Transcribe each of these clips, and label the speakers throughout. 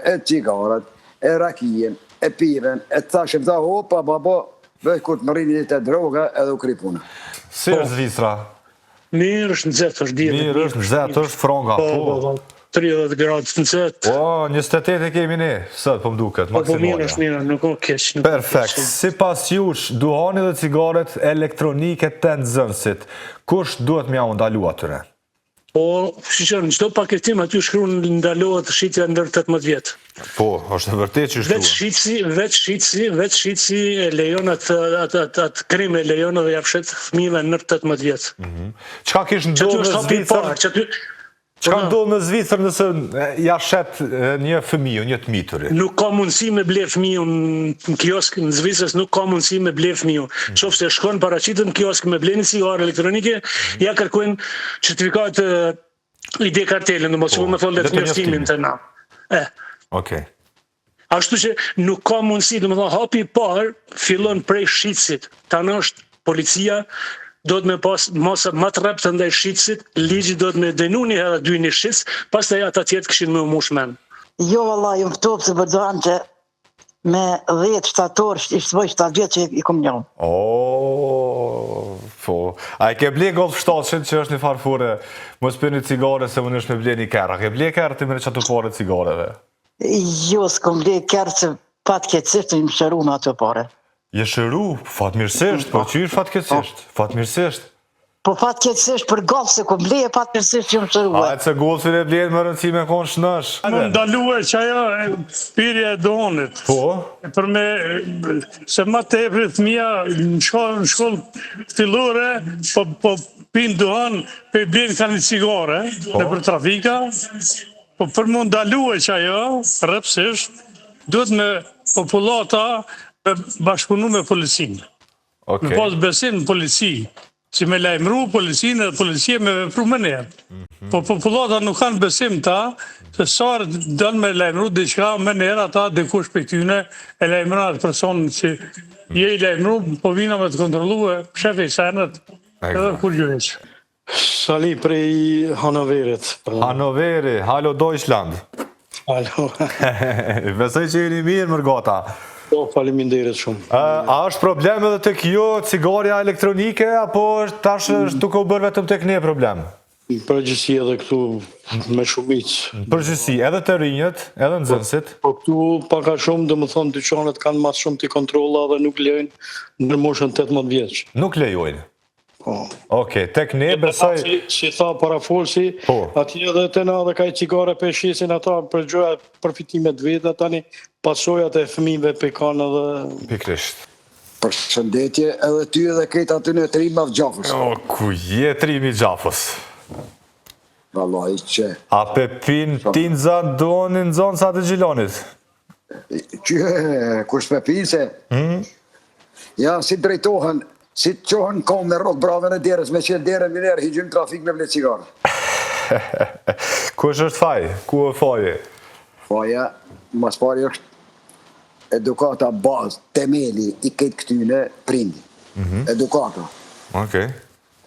Speaker 1: e cigarat, e rakijen, e piven, e thashim tha hopa, babo, veç kur të më rini të droga edhe u kri puna.
Speaker 2: Si është Zvicra?
Speaker 3: Mirë është nxehtë, është ditë.
Speaker 2: Mirë është nxehtë, është fronga, po.
Speaker 3: 30 gradë të nxehtë.
Speaker 2: Po, 28 e kemi ne, sot po m'duket, maksimale.
Speaker 3: Po mirë është mirë, nuk o keq.
Speaker 2: Perfekt. Sipas jush, duhani dhe cigaret elektronike të nxënësit, kush duhet m'ja u ndalu atyre?
Speaker 3: Po, shiqër, në çdo paketim aty shkruan ndalohet shitja ndër 18 vjet.
Speaker 2: Po, është vërtet që shkruan.
Speaker 3: Veç shitsi e lejon atë krim e lejon dhe ja fshet fëmijëve ndër 18 vjet.
Speaker 2: Çka kish ndodhur në Zvicër? Çka ndodh në Zvicër nëse ja shet një fëmijë, një të mitur?
Speaker 3: Nuk ka mundësi me ble fëmijën në kiosk në Zvicër, nuk ka mundësi me ble fëmijën. Qofse shkon paraqitet në kiosk me ble një cigare elektronike, ja kërkojnë certifikat ID kartelën, domosdoshmë me thonë të njoftimin të na.
Speaker 2: Okej.
Speaker 3: Ashtu që nuk ka mundësi, domethënë hapi i parë fillon prej shitësit. Tani është policia do të me pas masa më të rreptë ndaj shitësit, ligji do të me dënu një herë dy një shitës, pastaj ata tjetër kishin me mush men.
Speaker 4: Jo valla, ju ftop se bëdoan që me 10 shtator, ishtë bëj 7 vjetë që i kom njën.
Speaker 2: Po. A i ke ble golf shtashin që është një farfure, mos për një cigare se më nëshme ble një kërë. A ke ble kërë të mërë që të pare cigareve?
Speaker 4: Jo, s'kom ble kërë që pat kjecështë të më shëru në ato pare.
Speaker 2: Je shëru, fatmirësisht, po që është fatkeqësisht? Fatmirësisht.
Speaker 4: Po fatkeqësisht për golf se kom ble e fatmirësisht që më shëruhe.
Speaker 2: A e që golfin e blenë më rëndësi me konë shnësh?
Speaker 3: Më ndaluhe që ajo pirje e donit.
Speaker 2: Po?
Speaker 3: Për me, se ma të e për thëmija në shkollë fillore, po pinë duhan, për i blenë ka një cigare, në për trafika, po për më ndaluhe që ajo, rëpsisht, duhet me populata bashkëpunu me policinë. Me pas besim në polici, që me lajmëru policinë dhe policia me vepru më njerë. Po populata nuk kanë besim ta, se sarë dënë me lajmëru dhe qka më njerë, ata dikush për këtyne e lajmëra atë personën që je i lajmëru, po vina me të kontrolu e shefe i senët, edhe kur gjëheq.
Speaker 5: Shali prej Hanoverit.
Speaker 2: Hanoveri, halo Deutschland.
Speaker 5: Halo.
Speaker 2: Besoj që jeni mirë mërgata.
Speaker 5: Po, faleminderit shumë.
Speaker 2: A është problem edhe të kjo cigaria elektronike, apo tash është duke u bërë vetëm të këne problem?
Speaker 5: Përgjësi edhe këtu me shumic.
Speaker 2: Përgjësi, edhe të rinjët, edhe në zënsit?
Speaker 5: Po këtu paka shumë, dhe më thonë, dyqanet kanë mas shumë të kontrola dhe nuk lejnë në moshën 18 vjeç.
Speaker 2: Nuk lejojnë?
Speaker 5: Po.
Speaker 2: Oke, tek ne besoj...
Speaker 5: Si tha parafolsi, ati edhe të na dhe ka i cigare për shesin ata për gjëja përfitimet vete, tani pasojat e fëmijëve për kanë edhe...
Speaker 2: Pikrisht.
Speaker 1: Për shëndetje edhe ty edhe këtë aty në trima vë gjafës.
Speaker 2: O, ku je trimi gjafës?
Speaker 1: Vallaj që...
Speaker 2: A Pepin tinza donin zonë sa të gjilonit?
Speaker 1: Që, kush Pepin se... Ja, si drejtohen... Si të qohën kom me rrot brave në derës, me qenë derën një njerë, higjim trafik me ble cigarë.
Speaker 2: Kush është faj? Ku e faje?
Speaker 1: Faja, mas pari është edukata bazë, temeli i këtë këtyne prindi. Edukata.
Speaker 2: Okej.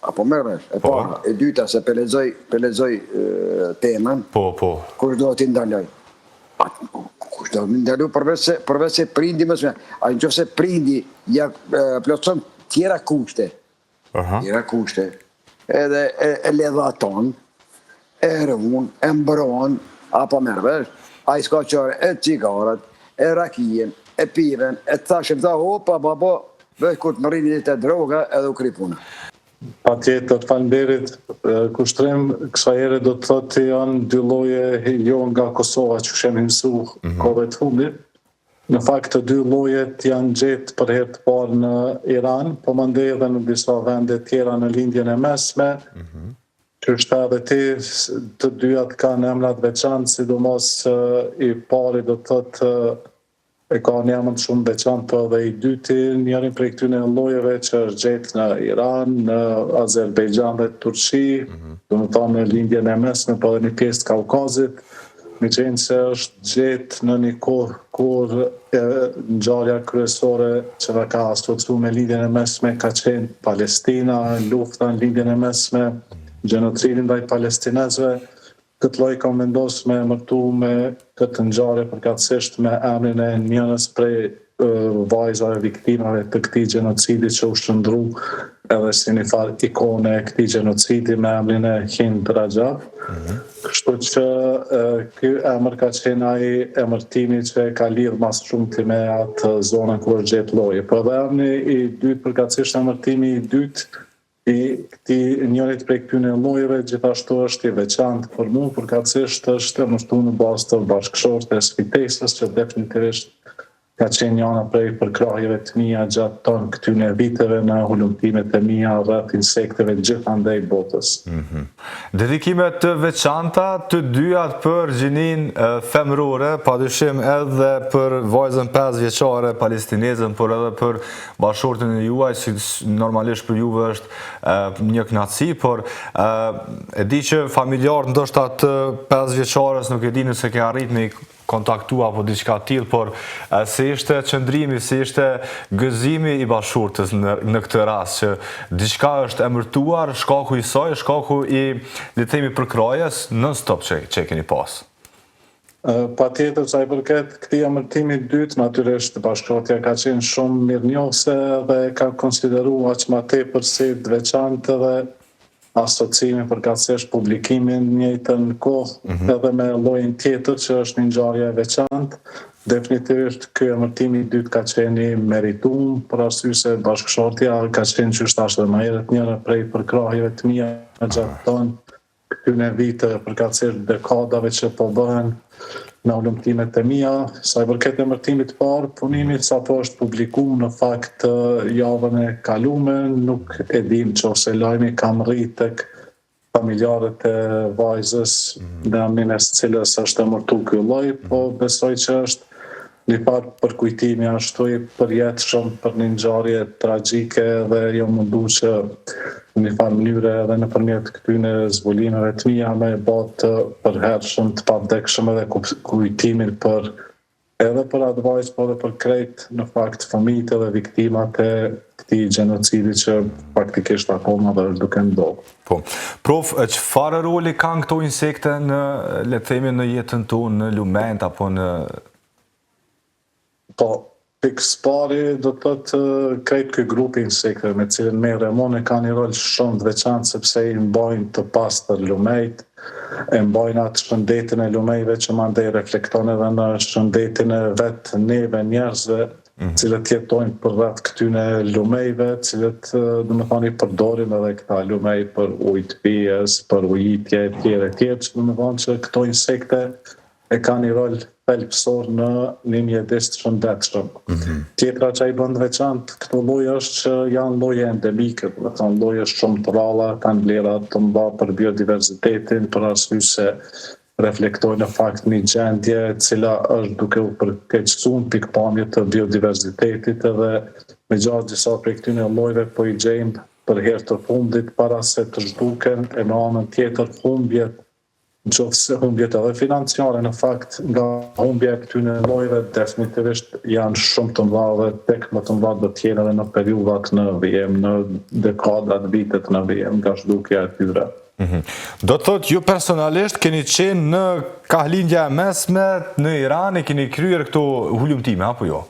Speaker 1: Apo mërësh, e para. E dyta se pelezoj temën.
Speaker 2: Po.
Speaker 1: Kush do t'i ndaloj? Kush do t'i ndaloj përveç se prindi më sme. A në qofse prindi ja plotëson tjera kushte, edhe e ledha tonë, e rëvun, e mbron, apo mërëvesh, a i s'ka qare e cigaret, e rakijen, e piven, e thashim tha hopa, babo, veç kur të më rini të droga edhe u kri puna.
Speaker 6: Pa tjetër, falenderit, kushtrim, kësa ere do të thotë janë dy lloje jo nga Kosova që shemë mësu kove të fundit. Në fakt të dy llojet janë gjetë për herë të parë në Iran, po mandej edhe në disa vende tjera në lindjen e mesme, që është edhe të dyjat kanë emrat veçantë, sidomos i pari do të thotë e ka një emër shumë veçantë, po edhe i dyti njërin prej këtyne llojeve që është gjetë në Iran, në Azerbejxhan dhe Turqi, do të thonë në lindjen e mesme, po edhe një pjesë të Kaukazit. Mi qenë se është gjetë në një kohë kur ngjarja kryesore që ka asociuar me lindjen e mesme ka qenë Palestina, lufta në lindjen e mesme, gjenocidi ndaj palestinezëve. Këtë lloj ka vendosur me emërtu me këtë ngjarje përkatësisht me emrin e njënës prej vajzave viktimave të këtij gjenocidi që u shndru edhe si një farë ikone e këtij genocidi me emrin e Hind Rajab. Kështu që ky emër ka qenë ai emërtimi që ka lidh mas shumti me atë zonën ku është gjetë lloji. Po edhe emri i dytë, përkatësisht emërtimi i dytë i këtij njërit prej këtyre llojeve gjithashtu është i veçantë për mua, përkatësisht është emërtuar në bazë të bashkëshortes Fitesës, që definitivisht ka qenë njëna prej përkrahjeve të mia gjatë tonë këtyre viteve në hulumtimet e mia rreth insekteve gjithandej botës.
Speaker 2: Dedikime të veçanta të dyjat për gjinin femrore, padyshim edhe për vajzën 5 vjeçare palestinezën, por edhe për bashortin e juaj, si normalisht për juve është një kënaqësi, por e di që familjarët ndoshta të 5 vjeçares nuk e dini se ke arrit me kontaktua apo diçka tillë, por se ishte qëndrimi, se ishte gëzimi i bashortës në këtë rast, që diçka është emërtuar, shkaku i saj, shkaku i, le të themi, përkrajes non-stop që keni pas.
Speaker 6: Patjetër, sa i përket këtij emërtimi dytë, natyrisht bashkëshortja ka qenë shumë mirënjohëse dhe ka konsideruar aq më tepër si të veçantë dhe asocimin përkatësisht publikimin në njëjtën kohë edhe me llojin tjetër që është një ngjarje e veçantë. Definitivisht ky emërtim i dytë ka qenë i merituar për arsye se bashkëshortja ka qenë që është edhe më herët njëra prej përkrahjeve të mia gjatë tonë këtyre viteve, përkatësisht dekadave që po bëhen në hulumtimet e mia. Sa i përket emërtimit të parë, punimi sapo është publikuar në fakt javën e kaluar, nuk e dim nëse lajmi ka rrit tek familjarët e vajzës në emrin e së cilës është emërtuar ky lloj, po besoj që është një farë përkujtimi ashtu i përjetshëm për një ngjarje tragjike dhe jo mundu që në një farë mënyre edhe nëpërmjet këtyre zbulimeve të mia me bë të përhershëm, të pavdekshëm edhe kujtimin për edhe për atë vajzë, por edhe për krejt në fakt fëmijët edhe viktimat e këtij genocidi që faktikisht akoma dhe është duke ndodhur.
Speaker 2: Po. Prof, çfarë roli kanë këto insekte në, le të themi, në jetën tonë, në lument apo në...
Speaker 6: Po, pikës pari do të thotë krejt ky grupi insekteve me cilën merrem unë ka një rol shumë të veçantë sepse i mbajnë të pastër lumejt, e mbajnë atë shëndetin e lumejve që mandej reflekton edhe në shëndetin e vetë neve njerëzve, cilët jetojnë përreth këtyre lumejve, cilët domethënë i përdorim edhe këta lumej për ujë të pijes, për ujitje etj, që domethënë që këto insekte e ka një rol thelbësor në një mjedis të shëndetshëm. Tjetra që i bën veçantë këto lloje është që janë lloje endemike, do të thonë lloje shumë të rralla, kanë vlera të mëdha për biodiversitetin, për arsye se reflektojnë në fakt një gjendje e cila është duke u përkeqësuar pikpamje të biodiversitetit edhe me gjatë disa prej këtyre llojeve po i gjejmë për herë të fundit para se të zhduken, e në anën tjetër humbjet, nëse humbjet edhe financiare në fakt nga humbja e këtyre llojeve definitivisht janë shumë të mëdha dhe tek më të mëdha do të jenë edhe në periudhat në vijim, në dekadat, vitet në vijim nga zhdukja e tyre.
Speaker 2: Do të thotë ju personalisht keni qenë në kahlindja e mesme në Iran, e keni kryer këto hulumtime apo jo?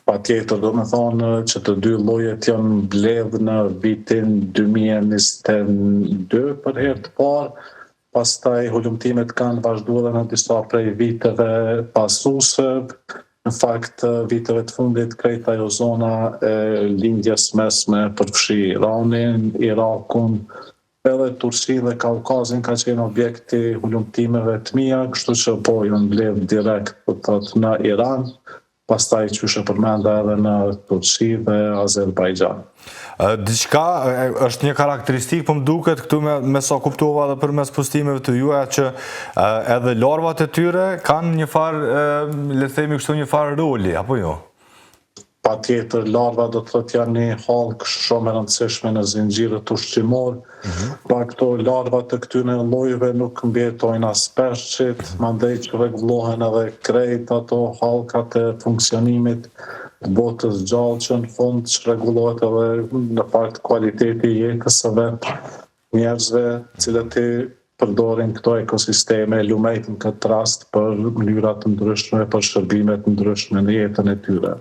Speaker 6: Patjetër, do me thonë që të dy llojet janë mbledh në vitin 2022 për herë të parë. Pastaj hulumtimet kanë vazhduar edhe në disa prej viteve pasuese. Në fakt, viteve të fundit krejt ajo zona e lindjes mesme përfshi Iranin, Irakun, edhe Turqi dhe Kaukazin ka qenë objekti hulumtimeve të mia, kështu që po janë mbledh direkt në Iran, pastaj qyshe përmenda edhe në Turqi dhe Azerbajxhan.
Speaker 2: Diçka është një karakteristikë, po më duket këtu me sa kuptova dhe përmes postimeve të juaja që edhe larvat e tyre kanë një farë, le të themi kështu, një farë roli, apo jo?
Speaker 6: Patjetër, larva do të thotë janë një hallkë shumë e rëndësishme në zinxhirët ushqimor. Pra këto larva të këtyre llojeve nuk mbijetojnë as peshqit, mandej që rregullohen edhe krejt ato hallkat e funksionimit të botës gjallë që në fund që rregullohet edhe në fakt kualiteti i jetës së vet njerëzve, cilët i përdorin këto ekosisteme, lumejt në këtë rast për mënyra të ndryshme, për shërbimet të ndryshme në jetën e tyre.